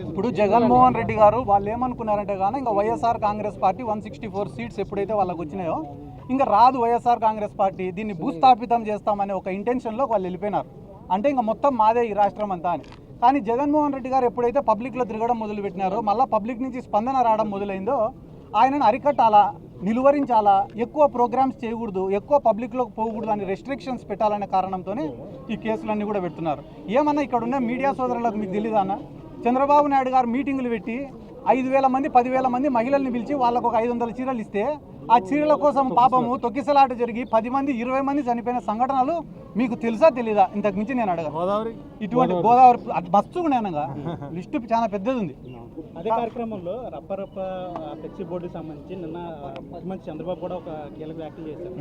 ఇప్పుడు జగన్మోహన్ రెడ్డి గారు వాళ్ళు ఏమనుకున్నారంటే కానీ ఇంకా వైఎస్ఆర్ కాంగ్రెస్ పార్టీ 164 సీట్స్ ఎప్పుడైతే వాళ్ళకు వచ్చినాయో ఇంకా రాదు వైఎస్ఆర్ కాంగ్రెస్ పార్టీ, దీన్ని భూస్థాపితం చేస్తామనే ఒక ఇంటెన్షన్లో వాళ్ళు వెళ్ళిపోయినారు. అంటే ఇంకా మొత్తం మాదే ఈ రాష్ట్రం అంతా అని. కానీ జగన్మోహన్ రెడ్డి గారు ఎప్పుడైతే పబ్లిక్లో తిరగడం మొదలుపెట్టినారో, మళ్ళీ పబ్లిక్ నుంచి స్పందన రావడం మొదలైందో, ఆయనను అరికట్టాలా, నిలువరించాలా, ఎక్కువ ప్రోగ్రామ్స్ చేయకూడదు, ఎక్కువ పబ్లిక్లోకి పోకూడదు అని రెస్ట్రిక్షన్స్ పెట్టాలనే కారణంతోనే ఈ కేసులన్నీ కూడా పెడుతున్నారు. ఏమన్నా ఇక్కడ ఉన్న మీడియా సోదరులకు మీకు తెలీదా అన్న, చంద్రబాబు నాయుడు గారు మీటింగులు పెట్టి 5,000 మంది 10,000 మంది మహిళల్ని పిలిచి వాళ్ళకు ఒక 500 చీరలు ఇస్తే ఆ చీరల కోసం పాపము తొక్కిసలాట జరిగి 10 మంది 20 మంది చనిపోయిన సంఘటనలు మీకు తెలుసా తెలీదా? ఇంతకు మించి నేను అడగను. ఇటువంటి గోదావరి మస్తుగా లిస్టు చాలా పెద్దది ఉంది. అదే కార్యక్రమంలో రప్పరప్ప ఫ్లెక్సీ బోర్డుకి సంబంధించి నిన్న ముఖ్యమంత్రి చంద్రబాబు కూడా ఒక కీలక వ్యాఖ్యలు చేశారు.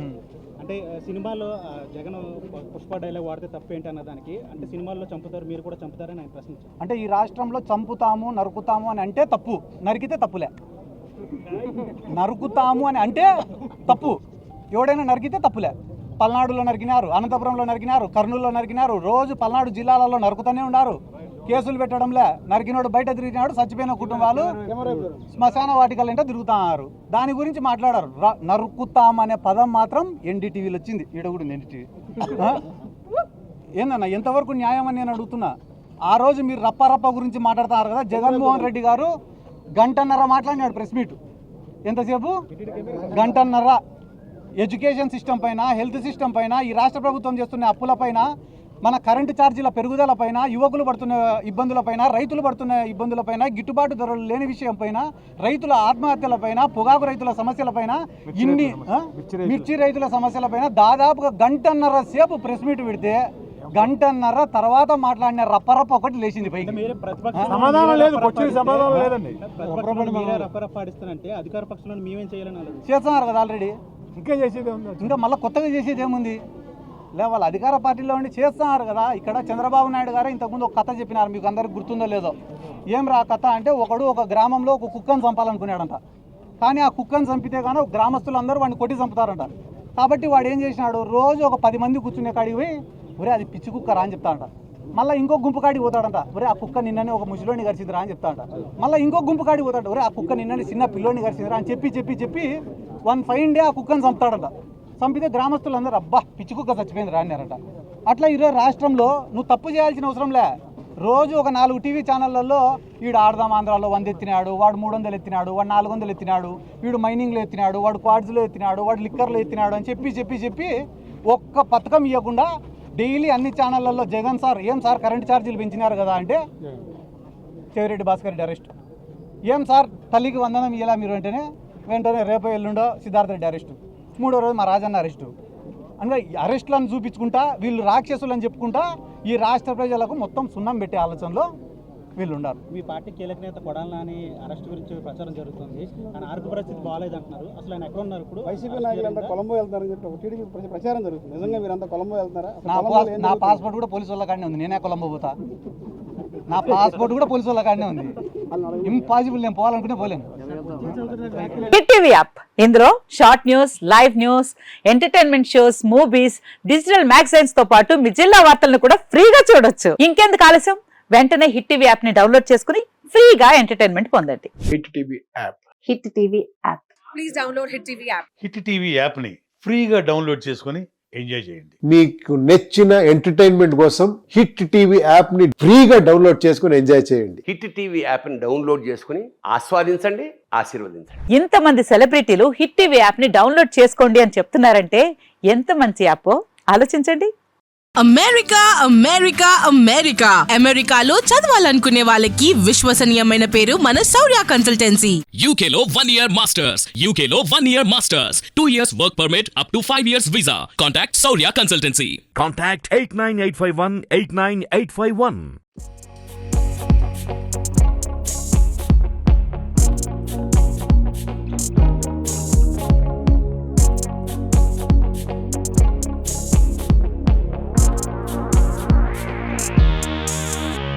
అంటే సినిమాలో జగన్ పుష్ప డైలాగ్ వాడితే తప్పేంటి అన్న దానికి, అంటే సినిమాల్లో చంపుతారు మీరు కూడా చంపుతారని ఆయన ప్రశ్నించారు. అంటే ఈ రాష్ట్రంలో చంపుతాము నరుకుతాము అని అంటే తప్పు, నరికితే తప్పులే. నరుకుతాము అని అంటే తప్పు, ఎవడైనా నరికితే తప్పులే. పల్నాడులో నరికినారు, అనంతపురంలో నరికినారు, కర్నూలులో నరికినారు, రోజు పల్నాడు జిల్లాలలో నరుకుతూనే ఉన్నారు. కేసులు పెట్టడంలే, నరికినోడు బయట తిరిగినాడు, చచ్చిపోయిన కుటుంబాలు శ్మశాన వాటికలంటే తిరుగుతున్నారు. దాని గురించి మాట్లాడారు. నరుకుతామనే పదం మాత్రం ఎన్డీటీవీలో వచ్చింది. ఈడ కూడా ఉంది ఎన్డీటీవీ. ఏందన్నా ఎంతవరకు న్యాయం అని నేను అడుగుతున్నా. ఆ రోజు మీరు రప్ప గురించి మాట్లాడుతున్నారు కదా, జగన్మోహన్ రెడ్డి గారు గంటన్నర మాట్లాడినాడు ప్రెస్ మీట్. ఎంతసేపు? గంటన్నర. ఎడ్యుకేషన్ సిస్టమ్ పైన, హెల్త్ సిస్టమ్ పైన, ఈ రాష్ట్ర ప్రభుత్వం చేస్తున్న అప్పుల పైన, మన కరెంటు ఛార్జీల పెరుగుదల పైన, యువకులు పడుతున్న ఇబ్బందుల పైన, రైతులు పడుతున్న ఇబ్బందుల పైన, గిట్టుబాటు ధరలు లేని విషయం పైన, రైతుల ఆత్మహత్యల పైన, పొగాకు రైతుల సమస్యల పైన, ఇన్ని మిర్చి రైతుల సమస్యల పైన దాదాపుగా గంటన్నర సేపు ప్రెస్ మీట్ పెడితే గంటన్నర తర్వాత మాట్లాడిన రప్పరప్ప ఒకటి లేచింది పైకి. సమాధానం లేదు, సమాధానం లేదండి. అధికార పక్షంలో మేమేం చేయాలని చేస్తున్నారు కదా ఆల్రెడీ. ఇంకా చేసేది ఇంకా మళ్ళీ కొత్తగా చేసేది ఏముంది? వాళ్ళ అధికార పార్టీలో ఉండి చేస్తున్నారు కదా. ఇక్కడ చంద్రబాబు నాయుడు గారు ఇంతకుముందు ఒక కథ చెప్పినారు, మీకు అందరికి గుర్తుందో లేదో. ఏం రా కథ అంటే, ఒకడు ఒక గ్రామంలో ఒక కుక్కను చంపాలనుకున్నాడంట. కానీ ఆ కుక్కను చంపితే కానీ గ్రామస్తులందరూ వాడిని కొట్టి చంపుతారంట. కాబట్టి వాడు ఏం చేసినాడు, రోజు ఒక 10 మంది కూర్చునే కాడికి పోయి, ఒరే అది పిచ్చి కుక్క రా అని చెప్తాడంట. మళ్ళీ ఇంకో గుంపు కాడికి పోతాడంట, ఒరే ఆ కుక్క నిన్ననే ఒక ముసలోని గరిచిందిరా అని చెప్తాడంట. మళ్ళీ ఇంకో గుంపు కాడికి పోతాడు, ఒరే ఆ కుక్క నిన్ననే చిన్న పిల్లోని గరిచిందిరా అని చెప్పి వన్ ఫైన్ డే ఆ కుక్కను చంపుతాడంట. చంపితే గ్రామస్తులందరూ అబ్బా పిచ్చి కుక్క చచ్చిపోయింది రా అన్నారంట. అట్లా ఈరోజు రాష్ట్రంలో నువ్వు తప్పు చేయాల్సిన అవసరంలే. రోజు ఒక 4 టీవీ ఛానళ్లలో వీడు ఆడదాం ఆంధ్రాలో 100 ఎత్తినాడు, వాడు 300 ఎత్తినాడు, వాడు 400 ఎత్తినాడు, వీడు మైనింగ్లో ఎత్తినాడు, వాడు క్వాడ్స్లో ఎత్తినాడు, వాడు లిక్కర్లో ఎత్తినాడు అని చెప్పి ఒక్క పథకం ఇవ్వకుండా డైలీ అన్ని ఛానళ్లలో జగన్ సార్ ఏం సార్ కరెంట్ ఛార్జీలు పెంచినారు కదా అంటే చెవిరెడ్డి భాస్కర్ రెడ్డి అరెస్ట్. ఏం సార్ తల్లికి వందనం ఇయ్యాలా మీరు అంటేనే వెంటనే రేపు ఎల్లుండో సిద్ధార్థ రెడ్డి అరెస్టు, 3వ రోజు మా రాజన్న అరెస్టు. అంటే అరెస్టులను చూపించుకుంటా వీళ్ళు రాక్షసులు అని చెప్పుకుంటా ఈ రాష్ట్ర ప్రజలకు మొత్తం సున్నం పెట్టే ఆలోచనలో వీళ్ళు ఉన్నారు. మీ పార్టీ కీలక నేత కొడాలి నాని అరెస్ట్ గురించి ప్రచారం జరుగుతుంది. ఆయన ఆరోగ్య పరిస్థితి బాగాలేదు అంటున్నారు. అసలు ఆయన ఎక్కడ ఉన్నారు ఇప్పుడు? వైసీపీ నాయకులంతా కొలంబో వెళ్తారని చెప్పి టీడీపీ ప్రచారం జరుగుతుంది. నిజంగా మీరంతా కొలంబో వెళ్తారా? నా పాస్పోర్ట్ కూడా పోలీసు వాళ్ళ కాడనే ఉంది, నేనే కొలంబో పోతా. నా పాస్పోర్ట్ కూడా పోలీసు వాళ్ళ కాడనే ఉంది. ఇంపాసిబుల్, నేను పోవాలనుకుంటే పోలేను. హిట్ టీవీ యాప్, ఇందులో short news, live news, entertainment shows, movies, digital magazines తో పాటు మీ జిల్లా వార్తలను కూడా ఫ్రీగా చూడొచ్చు. ఇంకెందుకు ఆలస్యం, వెంటనే హిట్ టీవీ యాప్ ని డౌన్లోడ్ చేసుకుని ఫ్రీగా ఎంటర్టైన్మెంట్ పొందండి. Hit TV app. Hit TV app. Please download hit TV app. Hit TV app ని ఫ్రీగా డౌన్లోడ్ చేసుకుని ఎంజాయ్ చేయండి. మీకు నచ్చిన ఎంటర్టైన్మెంట్ కోసం హిట్ టీవీ యాప్ ని ఫ్రీగా డౌన్లోడ్ చేసుకుని ఎంజాయ్ చేయండి. హిట్ టీవీ యాప్ ని డౌన్లోడ్ చేసుకుని ఆస్వాదించండి, ఆశీర్వదించండి. ఇంతమంది సెలబ్రిటీలు హిట్ టీవీ యాప్ ని డౌన్లోడ్ చేసుకోండి అని చెప్తున్నారంటే ఎంత మంచి యాప్ ఆలోచించండి. అమెరికా అమెరికా అమెరికా అమెరికాలో చదవాలనుకునే వాళ్ళకి విశ్వసనీయమైన పేరు మన శౌర్య కన్సల్టెన్సీ. UK లో 1 year masters, UK లో 1 year masters, 2 years work permit up to 5 years visa. Contact Shaurya Consultancy. Contact 89851 89851.